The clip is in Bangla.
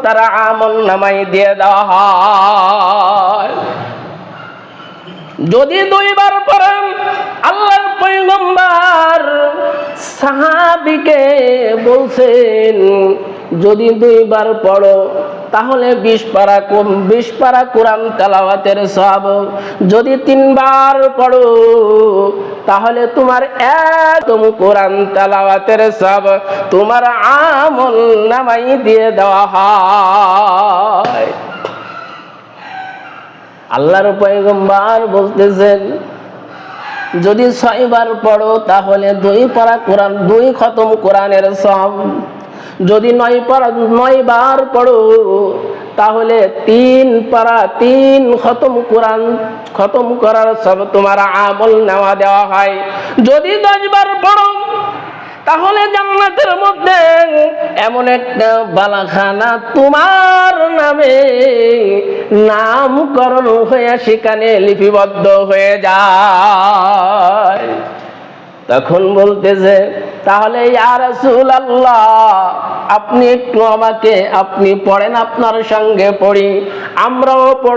তার আমলনামায় দিয়ে দেওয়া হয়। যদি 2 বার পড়েন, আল্লাহর পয়গম্বর সাহাবীকে বলছেন যদি 2 বার পড়ো তাহলে 20 পারা কোরআন তেলাওয়াতের সওয়াব, যদি 3 বার পড়ো তাহলে তোমার একদম কোরআন তেলাওয়াতের সওয়াব তোমার আমলনামায় দিয়ে দেওয়া হয়। আল্লাহর পয়গম্বর বলতেছেন যদি 6 বার পড়ো তাহলে 2 পারা কোরআন 2 খতম কোরআনের সওয়াব, যদি 9 বার পড়ো তাহলে 3 পারা 3 খতম কোরআন খতম করার সব তোমার আমলনামা দেওয়া হয়। যদি 10 বার পড়ো তাহলে জান্নাতের মধ্যে এমন একটা বালাখানা তোমার নামে নামকরণ হয়ে সেখানে লিপিবদ্ধ হয়ে যায়। তখন বলতেছে তাহলে ইয়া রাসূলুল্লাহ আপনি একটু আমাকে আপনি পড়েন, আপনার সঙ্গে পড়ি, আমরাও পড়